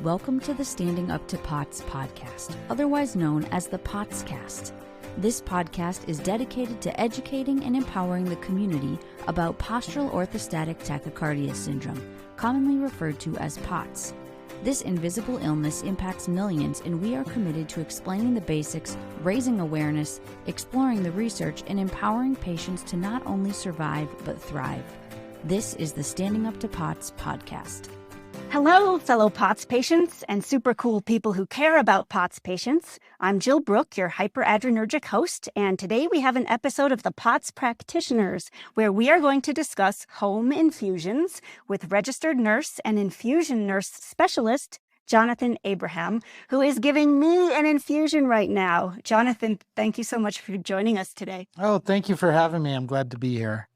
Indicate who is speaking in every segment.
Speaker 1: Welcome to the Standing Up to POTS podcast, otherwise known as the POTScast. This podcast is dedicated to educating and empowering the community about postural orthostatic tachycardia syndrome, commonly referred to as POTS. This invisible illness impacts millions, and we are committed to explaining the basics, raising awareness, exploring the research, and empowering patients to not only survive but thrive. This is the Standing Up to POTS podcast.
Speaker 2: Hello, fellow POTS patients and super cool people who care about POTS patients. I'm Jill Brooke, your hyperadrenergic host, and today we have an episode of the POTS Practitioners, where we are going to discuss home infusions with registered nurse and infusion nurse specialist, Jonathan Abraham, who is giving me an infusion right now. Jonathan, thank you so much for joining us today.
Speaker 3: Oh, thank you for having me. I'm glad to be here.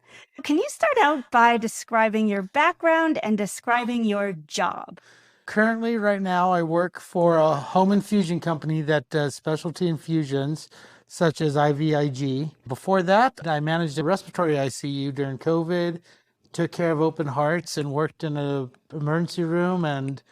Speaker 2: Can you start out by describing your background and describing your job?
Speaker 3: Currently, right now, I work for a home infusion company that does specialty infusions, such as IVIG. Before that, I managed a respiratory ICU during COVID, took care of open hearts, and worked in an emergency room, and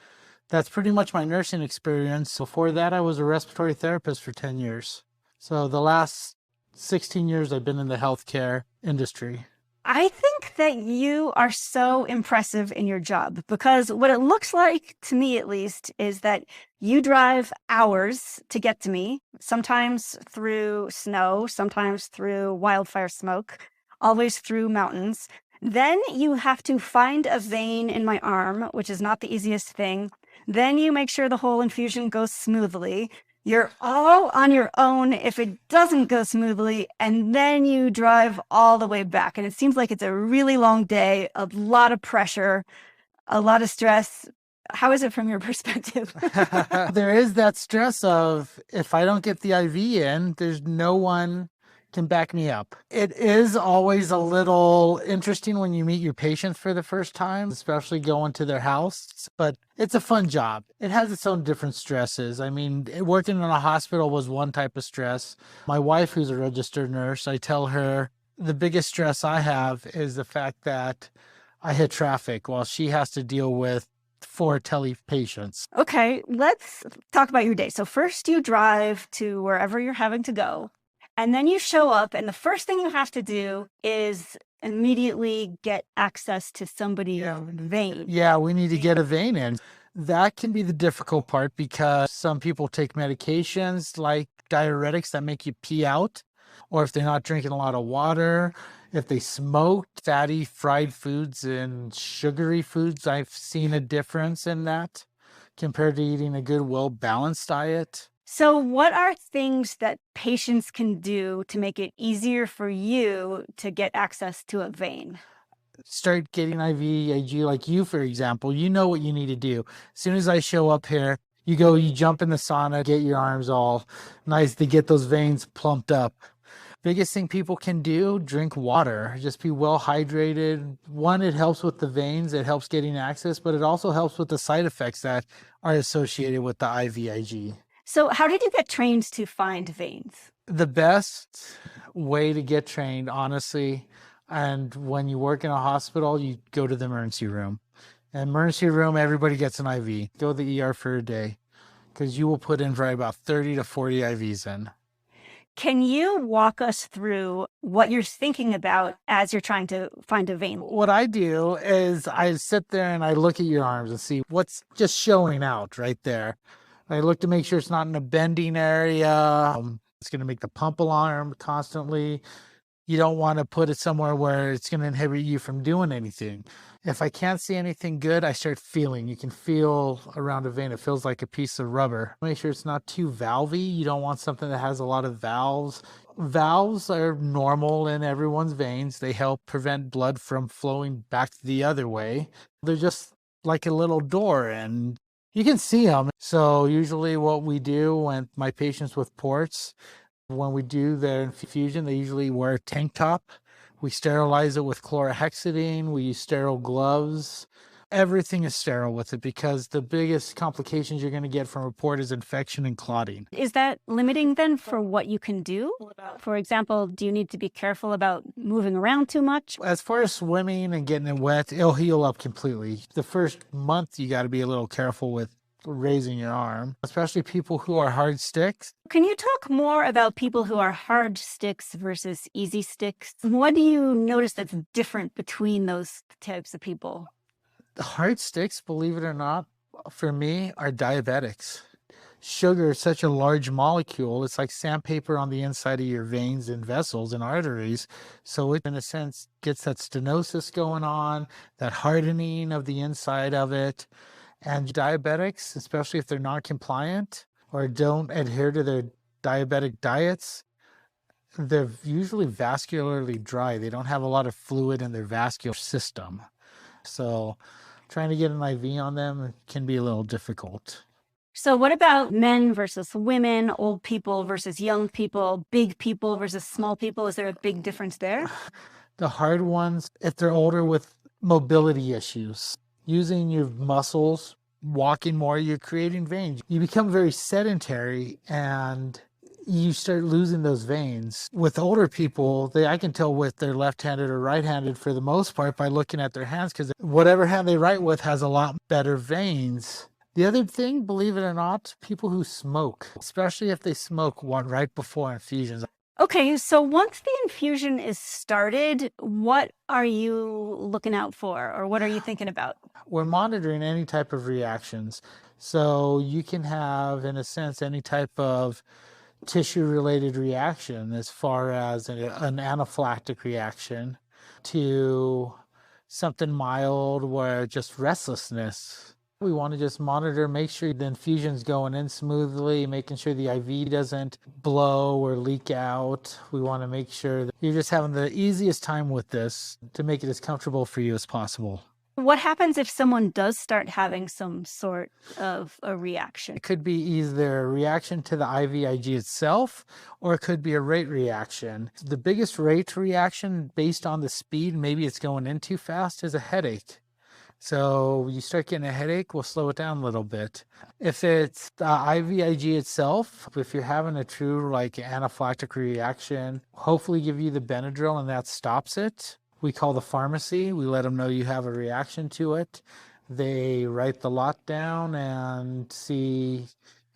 Speaker 3: that's pretty much my nursing experience. Before that, I was a respiratory therapist for 10 years. So the last 16 years, I've been in the healthcare industry.
Speaker 2: I think that you are so impressive in your job because what it looks like, to me at least, is that you drive hours to get to me, sometimes through snow, sometimes through wildfire smoke, always through mountains. Then you have to find a vein in my arm, which is not the easiest thing. Then you make sure the whole infusion goes smoothly. You're all on your own if it doesn't go smoothly, and then you drive all the way back. And it seems like it's a really long day, a lot of pressure, a lot of stress. How is it from your perspective?
Speaker 3: There is that stress of if I don't get the IV in, there's no one can back me up. It is always a little interesting when you meet your patients for the first time, especially going to their house, but it's a fun job. It has its own different stresses. I mean, working in a hospital was one type of stress. My wife, who's a registered nurse, I tell her the biggest stress I have is the fact that I hit traffic while she has to deal with 4 tele patients.
Speaker 2: Okay, let's talk about your day. So first you drive to wherever you're having to go. And then you show up, and the first thing you have to do is immediately get access to somebody's vein.
Speaker 3: Yeah, we need to get a vein in. That can be the difficult part because some people take medications like diuretics that make you pee out, or if they're not drinking a lot of water, if they smoke fatty fried foods and sugary foods. I've seen a difference in that compared to eating a good, well-balanced diet.
Speaker 2: So what are things that patients can do to make it easier for you to get access to a vein?
Speaker 3: Start getting IVIG like you, for example. You know what you need to do. As soon as I show up here, you jump in the sauna, get your arms all nice to get those veins plumped up. Biggest thing people can do, drink water. Just be well hydrated. One, it helps with the veins. It helps getting access, but it also helps with the side effects that are associated with the IVIG.
Speaker 2: So how did you get trained to find veins?
Speaker 3: The best way to get trained, honestly, and when you work in a hospital, you go to the emergency room. In emergency room, everybody gets an IV. Go to the ER for a day because you will put in probably about 30 to 40 IVs in.
Speaker 2: Can you walk us through what you're thinking about as you're trying to find a vein?
Speaker 3: What I do is I sit there and I look at your arms and see what's just showing out right there. I look to make sure it's not in a bending area. It's going to make the pump alarm constantly. You don't want to put it somewhere where it's going to inhibit you from doing anything. If I can't see anything good, I start feeling. You can feel around a vein. It feels like a piece of rubber. Make sure it's not too valvy. You don't want something that has a lot of valves. Valves are normal in everyone's veins. They help prevent blood from flowing back the other way. They're just like a little door, and you can see them. So usually what we do when my patients with ports, when we do their infusion, they usually wear a tank top. We sterilize it with chlorhexidine. We use sterile gloves. Everything is sterile with it because the biggest complications you're going to get from a port is infection and clotting.
Speaker 2: Is that limiting then for what you can do? For example, do you need to be careful about moving around too much?
Speaker 3: As far as swimming and getting it wet, it'll heal up completely. The first month, you got to be a little careful with raising your arm, especially people who are hard sticks.
Speaker 2: Can you talk more about people who are hard sticks versus easy sticks? What do you notice that's different between those types of people?
Speaker 3: The hard sticks, believe it or not, for me, are diabetics. Sugar is such a large molecule. It's like sandpaper on the inside of your veins and vessels and arteries. So it, in a sense, gets that stenosis going on, that hardening of the inside of it. And diabetics, especially if they're not compliant or don't adhere to their diabetic diets, they're usually vascularly dry. They don't have a lot of fluid in their vascular system. So trying to get an IV on them can be a little difficult.
Speaker 2: So what about men versus women, old people versus young people, big people versus small people? Is there a big difference there?
Speaker 3: The hard ones, if they're older with mobility issues, using your muscles, walking more, you're creating veins. You become very sedentary and you start losing those veins. With older people, I can tell if they're left-handed or right-handed for the most part by looking at their hands, because whatever hand they write with has a lot better veins. The other thing, believe it or not, people who smoke, especially if they smoke one right before infusions.
Speaker 2: Okay, so once the infusion is started, what are you looking out for, or what are you thinking about?
Speaker 3: We're monitoring any type of reactions. So you can have, in a sense, any type of tissue-related reaction, as far as an anaphylactic reaction, to something mild where just restlessness. We want to just monitor, make sure the infusion's going in smoothly, making sure the IV doesn't blow or leak out. We want to make sure that you're just having the easiest time with this to make it as comfortable for you as possible.
Speaker 2: What happens if someone does start having some sort of a reaction?
Speaker 3: It could be either a reaction to the IVIG itself, or it could be a rate reaction. The biggest rate reaction based on the speed, maybe it's going in too fast, is a headache. So you start getting a headache, we'll slow it down a little bit. If it's the IVIG itself, if you're having a true anaphylactic reaction, hopefully give you the Benadryl and that stops it. We call the pharmacy. We let them know you have a reaction to it. They write the lot down and see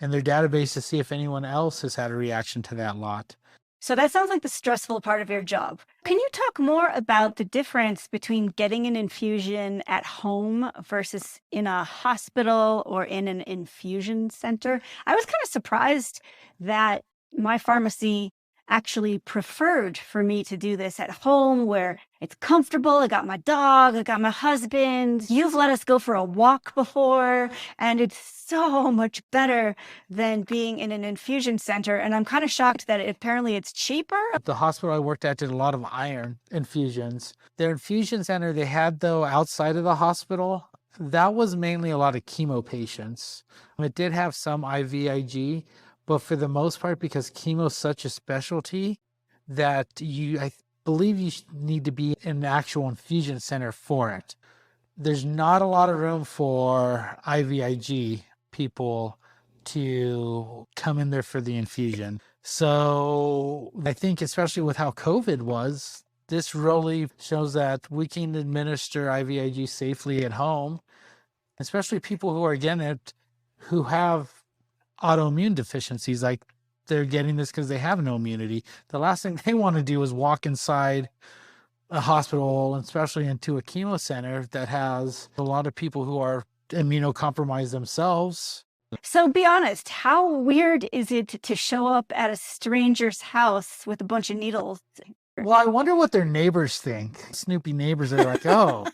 Speaker 3: in their database to see if anyone else has had a reaction to that lot.
Speaker 2: So that sounds like the stressful part of your job. Can you talk more about the difference between getting an infusion at home versus in a hospital or in an infusion center? I was kind of surprised that my pharmacy actually preferred for me to do this at home, where it's comfortable. I got my dog, I got my husband. You've let us go for a walk before, and it's so much better than being in an infusion center. And I'm kind of shocked that apparently it's cheaper.
Speaker 3: The hospital I worked at did a lot of iron infusions. Their infusion center they had, though, outside of the hospital, that was mainly a lot of chemo patients. It did have some IVIG, but for the most part, because chemo is such a specialty, that I believe you need to be in an actual infusion center for it. There's not a lot of room for IVIG people to come in there for the infusion. So I think, especially with how COVID was, this really shows that we can administer IVIG safely at home, especially people who are getting it who have autoimmune deficiencies, like they're getting this because they have no immunity. The last thing they want to do is walk inside a hospital, especially into a chemo center that has a lot of people who are immunocompromised themselves.
Speaker 2: So be honest, how weird is it to show up at a stranger's house with a bunch of needles?
Speaker 3: Well, I wonder what their neighbors think. Snoopy neighbors are like, oh,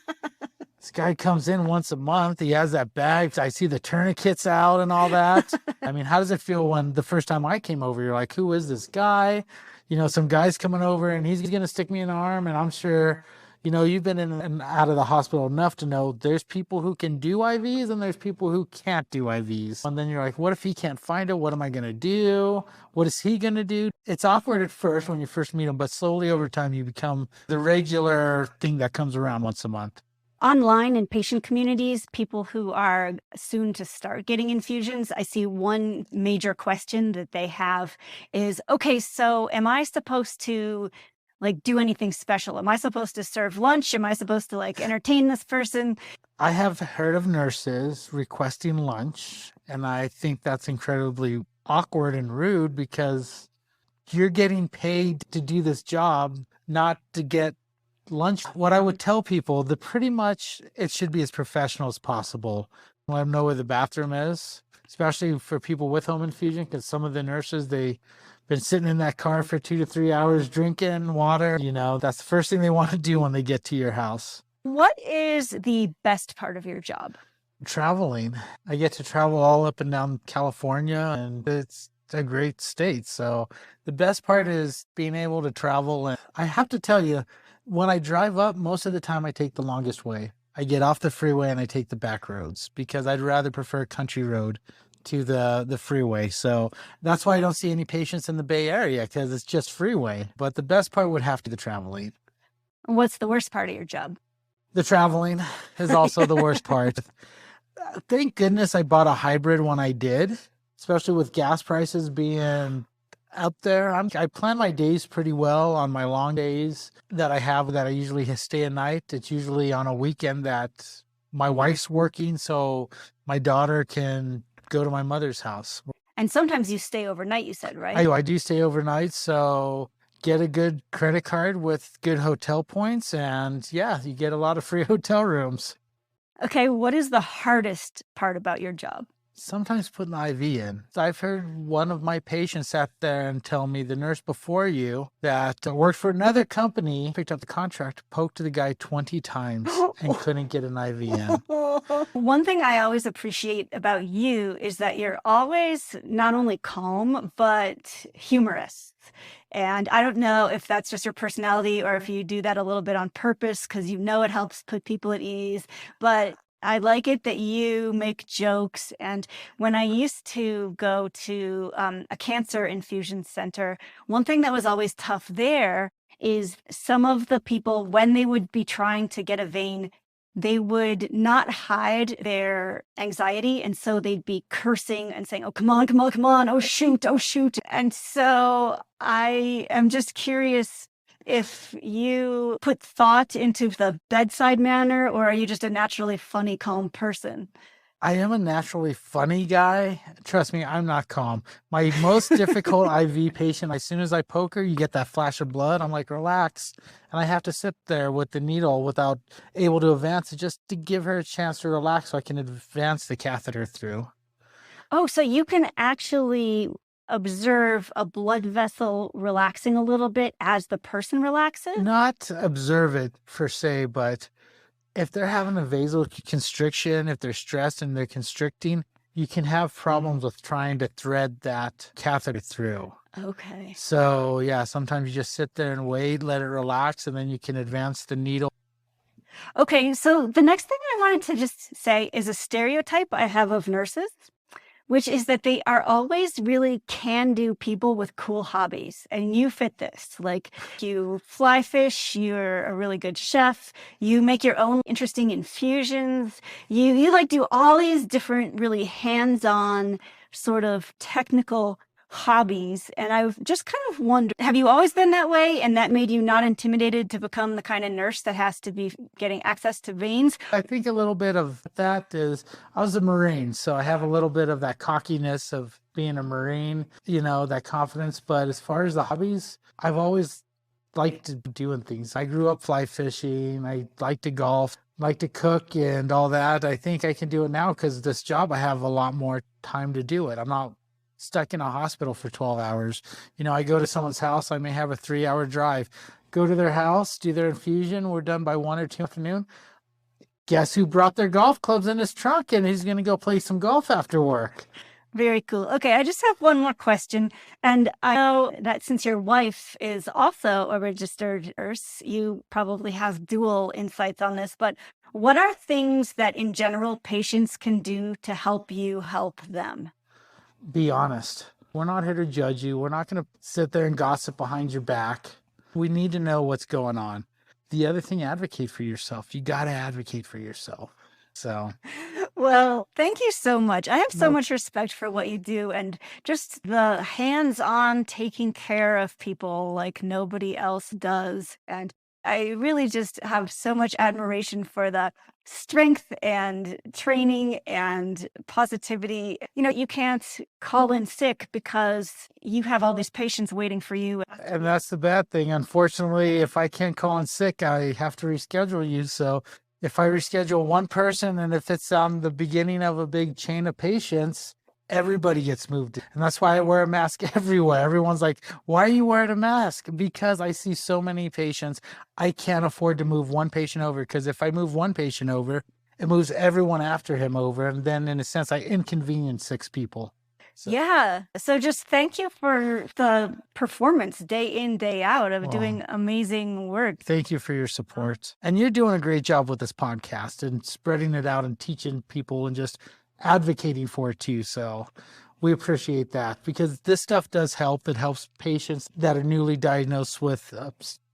Speaker 3: this guy comes in once a month. He has that bag. I see the tourniquets out and all that. I mean, how does it feel when the first time I came over, you're like, who is this guy? You know, some guy's coming over and he's going to stick me in the arm. And I'm sure, you know, you've been in and out of the hospital enough to know there's people who can do IVs and there's people who can't do IVs. And then you're like, what if he can't find it? What am I going to do? What is he going to do? It's awkward at first when you first meet him, but slowly over time you become the regular thing that comes around once a month.
Speaker 2: Online in patient communities, people who are soon to start getting infusions, I see one major question that they have is, okay, so am I supposed to like do anything special? Am I supposed to serve lunch? Am I supposed to like entertain this person?
Speaker 3: I have heard of nurses requesting lunch, and I think that's incredibly awkward and rude because you're getting paid to do this job, not to get lunch. What I would tell people, that pretty much it should be as professional as possible. Let them know where the bathroom is, especially for people with home infusion, because some of the nurses, they've been sitting in that car for 2 to 3 hours drinking water. That's the first thing they want to do when they get to your house.
Speaker 2: What is the best part of your job?
Speaker 3: Traveling. I get to travel all up and down California, and it's a great state. So the best part is being able to travel. And I have to tell you, when I drive up, most of the time I take the longest way. I get off the freeway and I take the back roads because I'd rather prefer country road to the freeway. So that's why I don't see any patients in the Bay Area, because it's just freeway. But the best part would have to be the traveling.
Speaker 2: What's the worst part of your job?
Speaker 3: The traveling is also the worst part. Thank goodness I bought a hybrid when I did, especially with gas prices being up there. I plan my days pretty well on my long days that I usually stay a night. It's usually on a weekend that my wife's working, so my daughter can go to my mother's house.
Speaker 2: And sometimes you stay overnight, you said, right?
Speaker 3: I do stay overnight, so get a good credit card with good hotel points, and yeah, you get a lot of free hotel rooms.
Speaker 2: Okay, what is the hardest part about your job?
Speaker 3: Sometimes putting the IV in. I've heard one of my patients sat there and tell me the nurse before you that worked for another company, picked up the contract, poked the guy 20 times and couldn't get an IV in.
Speaker 2: One thing I always appreciate about you is that you're always not only calm, but humorous. And I don't know if that's just your personality or if you do that a little bit on purpose because you know it helps put people at ease. But I like it that you make jokes. And when I used to go to a cancer infusion center, one thing that was always tough there is some of the people, when they would be trying to get a vein, they would not hide their anxiety. And so they'd be cursing and saying, oh, come on, come on, come on. Oh, shoot, oh, shoot. And so I am just curious if you put thought into the bedside manner, or are you just a naturally funny, calm person?
Speaker 3: I am a naturally funny guy. Trust me, I'm not calm. My most difficult IV patient, as soon as I poke her, you get that flash of blood. I'm like, relax. And I have to sit there with the needle without able to advance it, just to give her a chance to relax so I can advance the catheter through.
Speaker 2: Oh, so you can actually observe a blood vessel relaxing a little bit as the person relaxes?
Speaker 3: Not observe it per se, but if they're having a vasoconstriction, if they're stressed and they're constricting, you can have problems with trying to thread that catheter through.
Speaker 2: Okay.
Speaker 3: So yeah, sometimes you just sit there and wait, let it relax, and then you can advance the needle.
Speaker 2: Okay, so the next thing I wanted to just say is a stereotype I have of nurses, which is that they are always really can-do people with cool hobbies. And you fit this. Like, you fly fish, you're a really good chef, you make your own interesting infusions, you like do all these different really hands-on sort of technical hobbies. And I've just kind of wondered, have you always been that way? And that made you not intimidated to become the kind of nurse that has to be getting access to veins?
Speaker 3: I think a little bit of that is, I was a Marine, so I have a little bit of that cockiness of being a Marine, that confidence. But as far as the hobbies, I've always liked doing things. I grew up fly fishing. I like to golf, like to cook and all that. I think I can do it now because this job, I have a lot more time to do it. I'm not stuck in a hospital for 12 hours. I go to someone's house, I may have a 3-hour drive, go to their house, do their infusion. We're done by 1 or 2 afternoon. Guess who brought their golf clubs in his trunk and he's going to go play some golf after work.
Speaker 2: Very cool. Okay, I just have one more question. And I know that since your wife is also a registered nurse, you probably have dual insights on this, but what are things that in general patients can do to help you help them?
Speaker 3: Be honest. We're not here to judge you. We're not going to sit there and gossip behind your back. We need to know what's going on. The other thing, advocate for yourself. You got to advocate for yourself. So,
Speaker 2: Well, thank you so much. I have so
Speaker 3: No,
Speaker 2: much respect for what you do and just the hands-on taking care of people like nobody else does. And I really just have so much admiration for the strength and training and positivity. You can't call in sick because you have all these patients waiting for you.
Speaker 3: and that's the bad thing. Unfortunately, if I can't call in sick, I have to reschedule you. So if I reschedule one person and if it's on the beginning of a big chain of patients, everybody gets moved. And that's why I wear a mask everywhere. Everyone's like, why are you wearing a mask? Because I see so many patients. I can't afford to move one patient over, because if I move one patient over, it moves everyone after him over. And then in a sense, I inconvenience 6 people. So,
Speaker 2: Yeah. So just thank you for the performance day in, day out of
Speaker 3: well,
Speaker 2: doing amazing work.
Speaker 3: thank you for your support. And you're doing a great job with this podcast and spreading it out and teaching people and just advocating for it too. So we appreciate that, because this stuff does help. It helps patients that are newly diagnosed with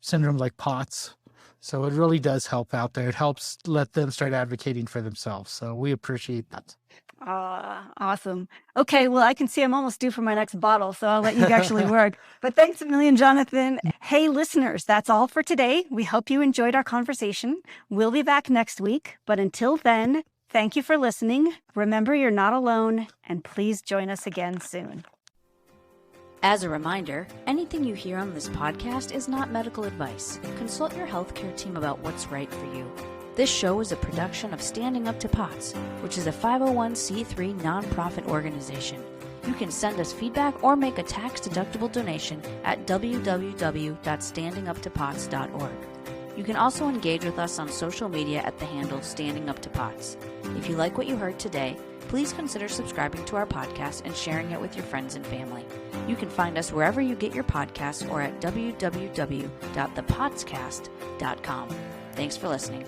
Speaker 3: syndrome like POTS. So it really does help out there. It helps let them start advocating for themselves. So we appreciate that.
Speaker 2: Awesome. Okay, well, I can see I'm almost due for my next bottle, so I'll let you actually work. But thanks a million, Jonathan. Hey, listeners, that's all for today. We hope you enjoyed our conversation. We'll be back next week. But until then, thank you for listening. Remember, you're not alone, and please join us again soon.
Speaker 1: As a reminder, anything you hear on this podcast is not medical advice. Consult your healthcare team about what's right for you. This show is a production of Standing Up to POTS, which is a 501c3 nonprofit organization. You can send us feedback or make a tax-deductible donation at www.standinguptopots.org. You can also engage with us on social media at the handle Standing Up to POTS. If you like what you heard today, please consider subscribing to our podcast and sharing it with your friends and family. You can find us wherever you get your podcasts or at www.thepotscast.com. Thanks for listening.